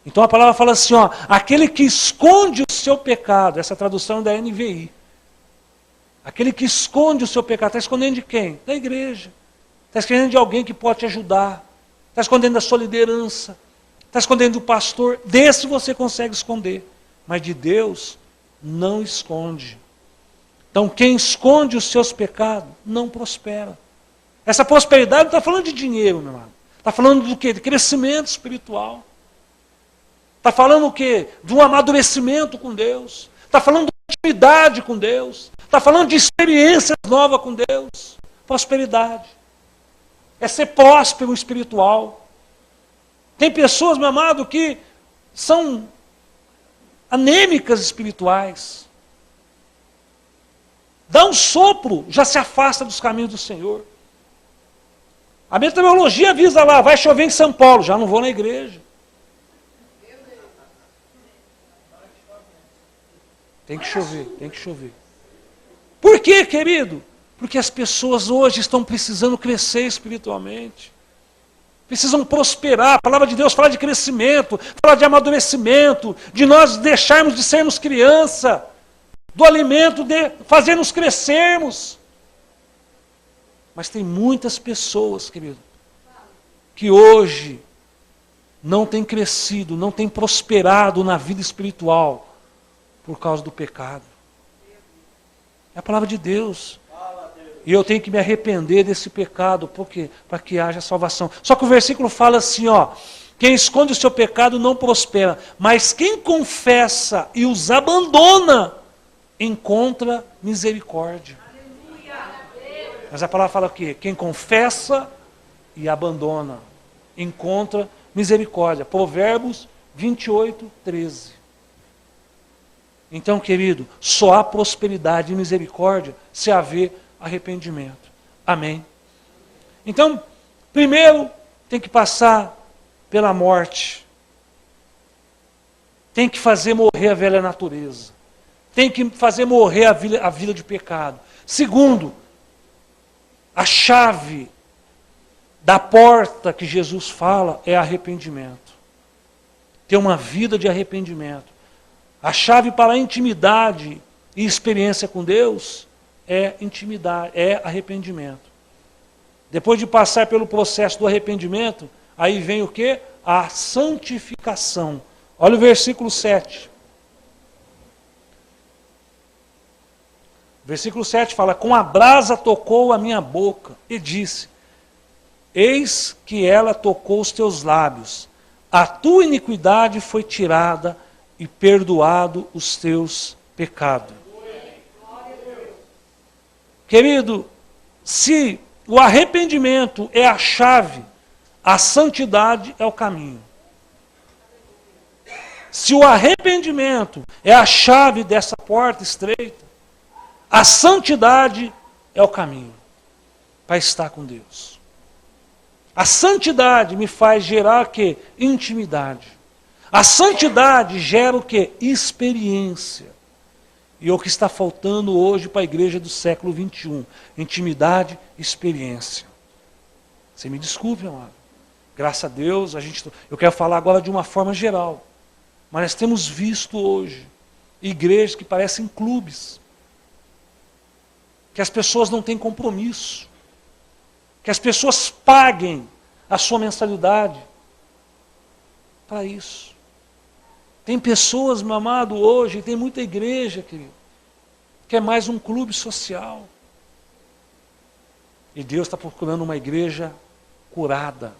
Então a palavra fala assim, ó, aquele que esconde o seu pecado, essa tradução da NVI. Aquele que esconde o seu pecado, está escondendo de quem? Da igreja. Está escondendo de alguém que pode te ajudar. Está escondendo da sua liderança. Está escondendo do pastor. Desse você consegue esconder. Mas de Deus, não esconde. Então quem esconde os seus pecados, não prospera. Essa prosperidade não está falando de dinheiro, meu irmão. Está falando do quê? De crescimento espiritual. Está falando o quê? De um amadurecimento com Deus. Está falando de intimidade com Deus. Está falando de experiências novas com Deus. Prosperidade. É ser próspero espiritual. Tem pessoas, meu amado, que são anêmicas espirituais. Dá um sopro, já se afasta dos caminhos do Senhor. A meteorologia avisa lá, vai chover em São Paulo, já não vou na igreja. Tem que chover, tem que chover. Por quê, querido? Porque as pessoas hoje estão precisando crescer espiritualmente. Precisam prosperar. A palavra de Deus fala de crescimento, fala de amadurecimento, de nós deixarmos de sermos criança, do alimento de fazer-nos crescermos. Mas tem muitas pessoas, querido, que hoje não têm crescido, não têm prosperado na vida espiritual por causa do pecado. É a palavra de Deus. E eu tenho que me arrepender desse pecado, porque para que haja salvação. Só que o versículo fala assim, ó, quem esconde o seu pecado não prospera, mas quem confessa e os abandona encontra misericórdia. Mas a palavra fala o quê? Quem confessa e abandona encontra misericórdia. Provérbios 28, 13. Então, querido, só há prosperidade e misericórdia se haver arrependimento. Amém? Então, primeiro tem que passar pela morte. Tem que fazer morrer a velha natureza. Tem que fazer morrer a vida de pecado. Segundo, a chave da porta que Jesus fala é arrependimento. Ter uma vida de arrependimento. A chave para a intimidade e experiência com Deus é intimidade, é arrependimento. Depois de passar pelo processo do arrependimento, aí vem o quê? A santificação. Olha o versículo 7. Versículo 7 fala, com a brasa tocou a minha boca e disse, eis que ela tocou os teus lábios, a tua iniquidade foi tirada e perdoado os teus pecados. Querido, se o arrependimento é a chave, a santidade é o caminho. Se o arrependimento é a chave dessa porta estreita, a santidade é o caminho para estar com Deus. A santidade me faz gerar o quê? Intimidade. A santidade gera o quê? Experiência. E é o que está faltando hoje para a igreja do século 21. Intimidade e experiência. Você me desculpe, amado. Graças a Deus, eu quero falar agora de uma forma geral. Mas nós temos visto hoje igrejas que parecem clubes. Que as pessoas não têm compromisso. Que as pessoas paguem a sua mensalidade para isso. Tem pessoas, meu amado, hoje, tem muita igreja, querido, que é mais um clube social. E Deus está procurando uma igreja curada,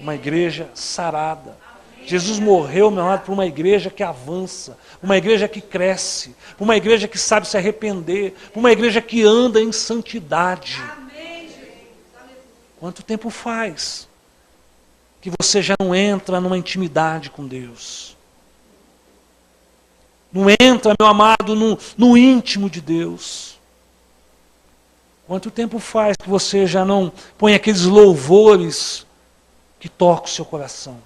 uma igreja sarada, Jesus morreu, meu amado, por uma igreja que avança, uma igreja que cresce, uma igreja que sabe se arrepender, uma igreja que anda em santidade. Quanto tempo faz que você já não entra numa intimidade com Deus? Não entra, meu amado, no íntimo de Deus? Quanto tempo faz que você já não põe aqueles louvores que tocam o seu coração?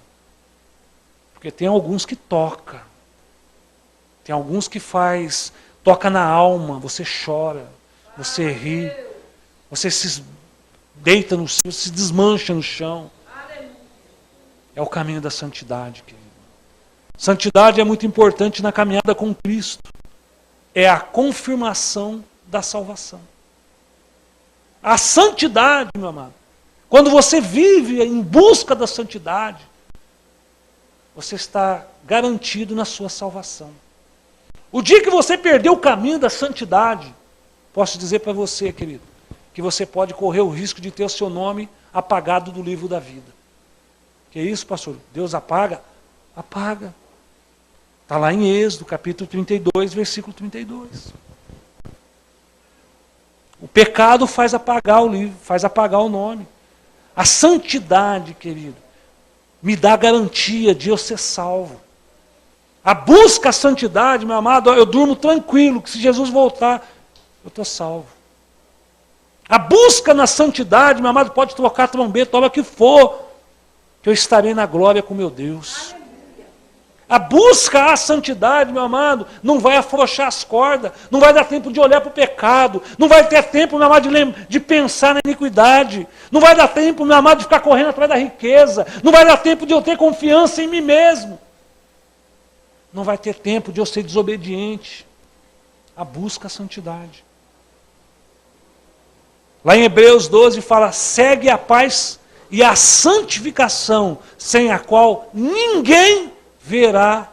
Porque tem alguns que toca. Tem alguns que toca na alma, você chora, você ri, você se deita no chão, se desmancha no chão. É o caminho da santidade, querido. Santidade é muito importante na caminhada com Cristo. É a confirmação da salvação. A santidade, meu amado, quando você vive em busca da santidade, você está garantido na sua salvação. O dia que você perder o caminho da santidade, posso dizer para você, querido, que você pode correr o risco de ter o seu nome apagado do livro da vida. Que isso, pastor? Deus apaga? Apaga. Está lá em Êxodo, capítulo 32, versículo 32. O pecado faz apagar o livro, faz apagar o nome. A santidade, querido, me dá garantia de eu ser salvo. A busca à santidade, meu amado, eu durmo tranquilo, que se Jesus voltar, eu estou salvo. A busca na santidade, meu amado, pode tocar trombeta, a hora que for, que eu estarei na glória com meu Deus. A busca à santidade, meu amado, não vai afrouxar as cordas, não vai dar tempo de olhar para o pecado, não vai ter tempo, meu amado, de pensar na iniquidade, não vai dar tempo, meu amado, de ficar correndo atrás da riqueza, não vai dar tempo de eu ter confiança em mim mesmo, não vai ter tempo de eu ser desobediente. A busca à santidade. Lá em Hebreus 12 fala, segue a paz e a santificação, sem a qual ninguém verá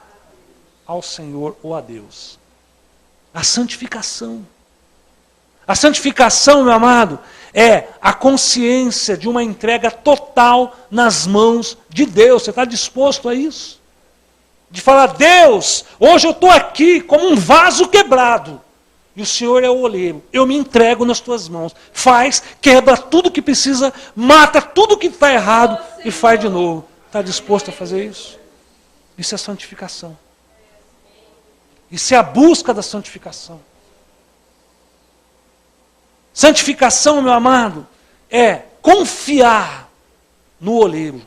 ao Senhor ou a Deus. A santificação. A santificação, meu amado, é a consciência de uma entrega total nas mãos de Deus. Você está disposto a isso? De falar, Deus, hoje eu estou aqui como um vaso quebrado. E o Senhor é o oleiro. Eu me entrego nas tuas mãos. Faz, quebra tudo que precisa, mata tudo que está errado e faz de novo. Está disposto a fazer isso? Isso é santificação. Isso é a busca da santificação. Santificação, meu amado, é confiar no oleiro.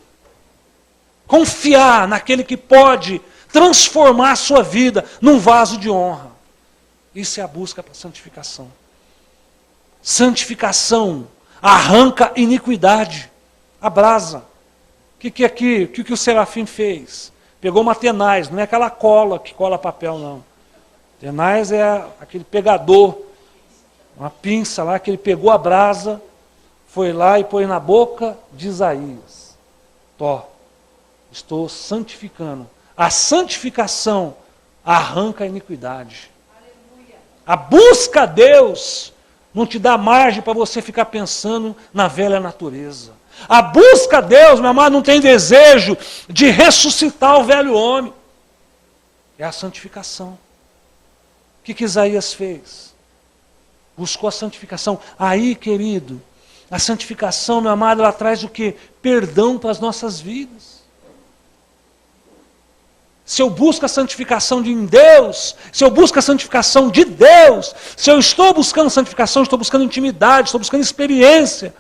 Confiar naquele que pode transformar a sua vida num vaso de honra. Isso é a busca para a santificação. Santificação arranca iniquidade, abrasa. O que o Serafim fez? Pegou uma tenaz, não é aquela cola que cola papel, não. Tenaz é aquele pegador, uma pinça lá, que ele pegou a brasa, foi lá e pôs na boca de Isaías. Estou santificando. A santificação arranca a iniquidade. A busca a Deus não te dá margem para você ficar pensando na velha natureza. A busca a Deus, meu amado, não tem desejo de ressuscitar o velho homem. É a santificação. O que Isaías fez? Buscou a santificação. Aí, querido, a santificação, meu amado, ela traz o quê? Perdão para as nossas vidas. Se eu busco a santificação em Deus, se eu busco a santificação de Deus, se eu estou buscando santificação, estou buscando intimidade, estou buscando experiência,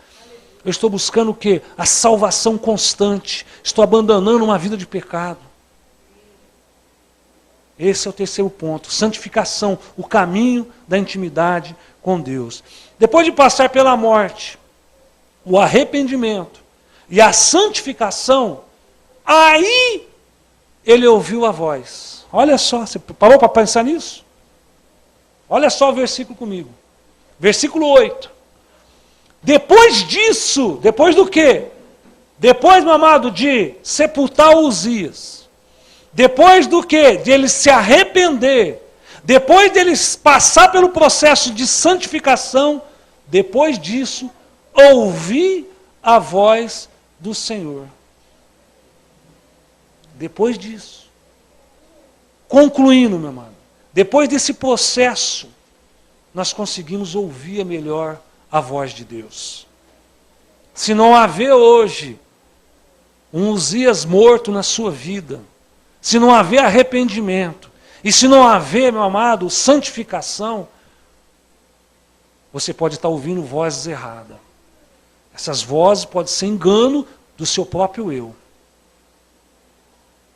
eu estou buscando o quê? A salvação constante. Estou abandonando uma vida de pecado. Esse é o terceiro ponto. Santificação, o caminho da intimidade com Deus. Depois de passar pela morte, o arrependimento e a santificação, aí ele ouviu a voz. Olha só, você parou para pensar nisso? Olha só o versículo comigo. Versículo 8. Depois disso, depois do quê? Depois, meu amado, de sepultar Uzias. Depois do quê? De ele se arrepender. Depois dele passar pelo processo de santificação. Depois disso, ouvi a voz do Senhor. Depois disso, concluindo, meu amado, depois desse processo, nós conseguimos ouvir melhor a voz de Deus. Se não haver hoje um Uzias morto na sua vida, se não haver arrependimento, e se não haver, meu amado, santificação, você pode estar ouvindo vozes erradas. Essas vozes podem ser engano do seu próprio eu.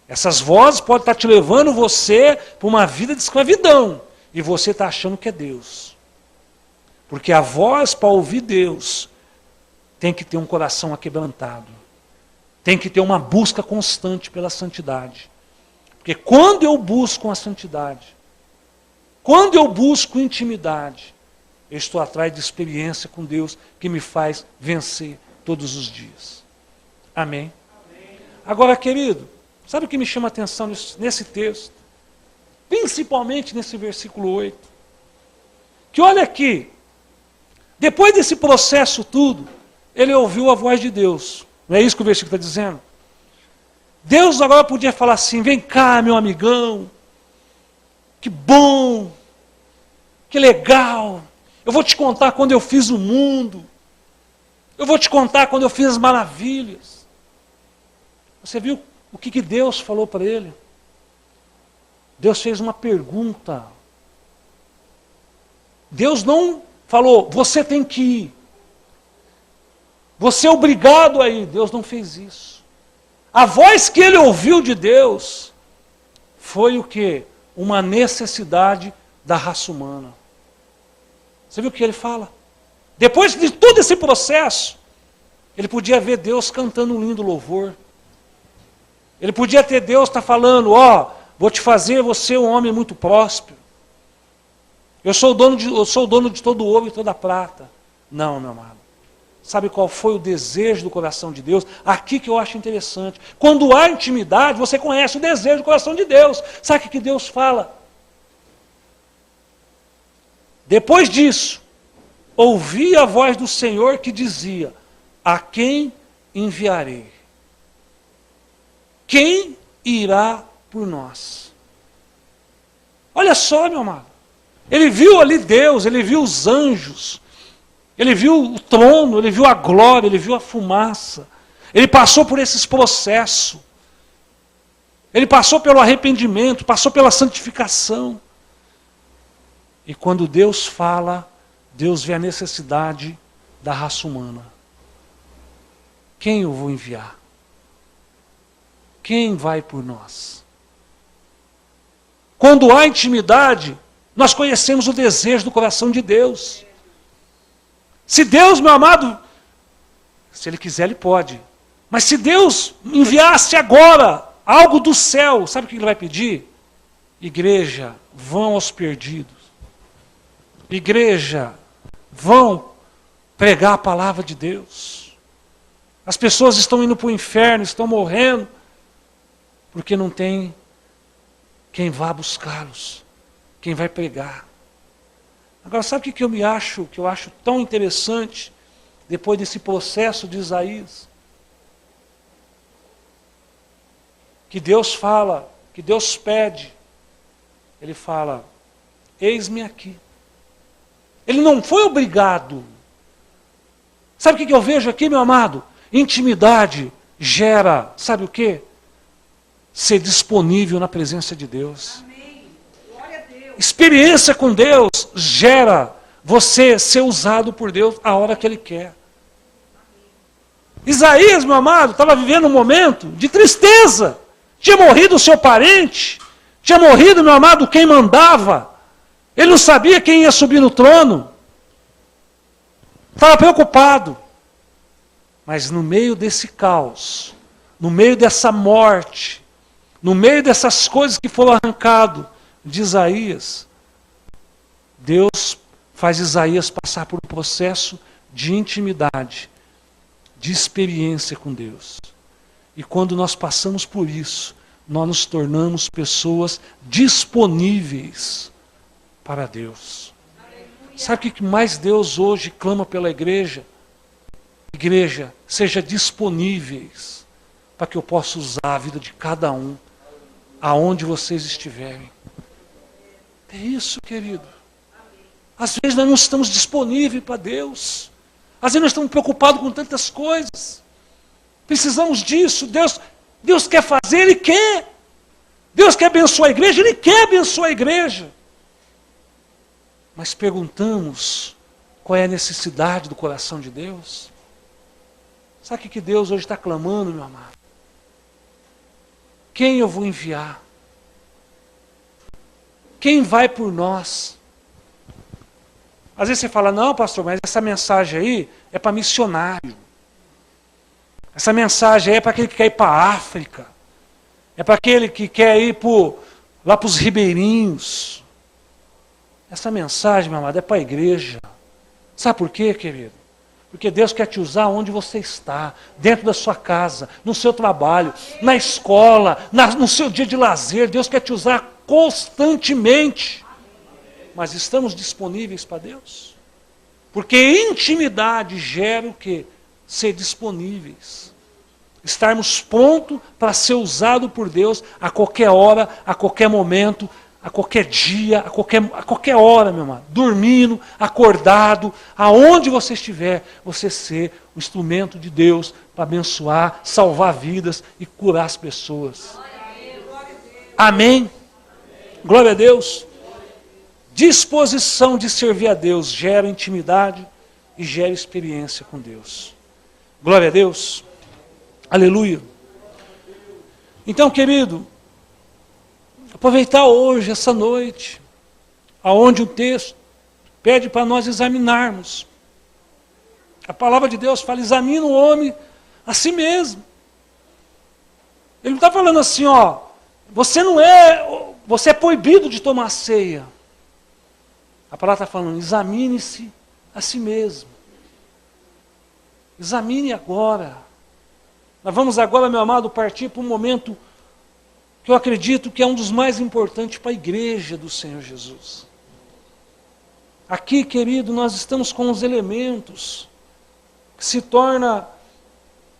Essas vozes podem estar te levando você para uma vida de escravidão. E você está achando que é Deus. Porque a voz para ouvir Deus tem que ter um coração aquebrantado. Tem que ter uma busca constante pela santidade. Porque quando eu busco a santidade, quando eu busco intimidade, eu estou atrás de experiência com Deus que me faz vencer todos os dias. Amém? Agora, querido, sabe o que me chama a atenção nesse texto? Principalmente nesse versículo 8. Que olha aqui, depois desse processo tudo, ele ouviu a voz de Deus. Não é isso que o versículo está dizendo? Deus agora podia falar assim, vem cá, meu amigão, que bom, que legal, eu vou te contar quando eu fiz o mundo, eu vou te contar quando eu fiz as maravilhas. Você viu o que Deus falou para ele? Deus fez uma pergunta. Deus não falou, você tem que ir. Você é obrigado a ir. Deus não fez isso. A voz que ele ouviu de Deus foi o quê? Uma necessidade da raça humana. Você viu o que ele fala? Depois de todo esse processo, ele podia ver Deus cantando um lindo louvor. Ele podia ter Deus falando, vou te fazer você um homem muito próspero. Eu sou o dono de todo o ouro e toda a prata. Não, meu amado. Sabe qual foi o desejo do coração de Deus? Aqui que eu acho interessante. Quando há intimidade, você conhece o desejo do coração de Deus. Sabe o que Deus fala? Depois disso, ouvi a voz do Senhor que dizia, a quem enviarei? Quem irá por nós? Olha só, meu amado. Ele viu ali Deus, ele viu os anjos, ele viu o trono, ele viu a glória, ele viu a fumaça. Ele passou por esses processos. Ele passou pelo arrependimento, passou pela santificação. E quando Deus fala, Deus vê a necessidade da raça humana. Quem eu vou enviar? Quem vai por nós? Quando há intimidade, nós conhecemos o desejo do coração de Deus. Se Deus, meu amado, se Ele quiser, Ele pode. Mas se Deus enviasse agora algo do céu, sabe o que Ele vai pedir? Igreja, vão aos perdidos. Igreja, vão pregar a palavra de Deus. As pessoas estão indo para o inferno, estão morrendo, porque não tem quem vá buscá-los, quem vai pregar. Agora, sabe o que eu acho tão interessante, depois desse processo de Isaías? Que Deus fala, que Deus pede, Ele fala, eis-me aqui. Ele não foi obrigado. Sabe o que eu vejo aqui, meu amado? Intimidade gera, sabe o quê? Ser disponível na presença de Deus. Amém. Glória a Deus. Experiência com Deus gera você ser usado por Deus a hora que Ele quer. Isaías, meu amado, estava vivendo um momento de tristeza. Tinha morrido o seu parente. Tinha morrido, meu amado, quem mandava. Ele não sabia quem ia subir no trono. Estava preocupado. Mas no meio desse caos, no meio dessa morte, no meio dessas coisas que foram arrancadas de Isaías, Deus faz Isaías passar por um processo de intimidade, de experiência com Deus. E quando nós passamos por isso, nós nos tornamos pessoas disponíveis para Deus. Sabe o que mais Deus hoje clama pela igreja? Igreja, seja disponíveis para que eu possa usar a vida de cada um, aonde vocês estiverem. É isso, querido. Às vezes nós não estamos disponíveis para Deus. Às vezes nós estamos preocupados com tantas coisas. Precisamos disso. Deus quer fazer, Ele quer. Deus quer abençoar a igreja, Ele quer abençoar a igreja. Mas perguntamos qual é a necessidade do coração de Deus? Sabe o que Deus hoje está clamando, meu amado? Quem eu vou enviar? Quem vai por nós? Às vezes você fala, não, pastor, mas essa mensagem aí é para missionário. Essa mensagem aí é para aquele que quer ir para a África. É para aquele que quer ir lá para os ribeirinhos. Essa mensagem, meu amado, é para a igreja. Sabe por quê, querido? Porque Deus quer te usar onde você está, dentro da sua casa, no seu trabalho, na escola, no seu dia de lazer. Deus quer te usar constantemente. Mas estamos disponíveis para Deus? Porque intimidade gera o quê? Ser disponíveis. Estarmos prontos para ser usado por Deus a qualquer hora, a qualquer momento, a qualquer dia, a qualquer hora, meu irmão. Dormindo, acordado, aonde você estiver, você ser o instrumento de Deus para abençoar, salvar vidas e curar as pessoas. Amém? Glória a Deus. Disposição de servir a Deus gera intimidade e gera experiência com Deus. Glória a Deus. Aleluia. Então, querido, aproveitar hoje, essa noite, aonde o texto pede para nós examinarmos. A palavra de Deus fala, examina o homem a si mesmo. Ele não está falando assim, ó, você é proibido de tomar ceia. A palavra está falando, examine-se a si mesmo. Examine agora. Nós vamos agora, meu amado, partir para um momento que eu acredito que é um dos mais importantes para a igreja do Senhor Jesus. Aqui, querido, nós estamos com os elementos que se torna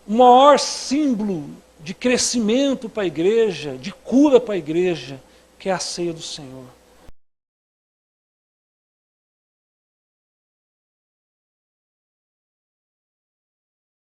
o maior símbolo de crescimento para a igreja, de cura para a igreja, que é a ceia do Senhor.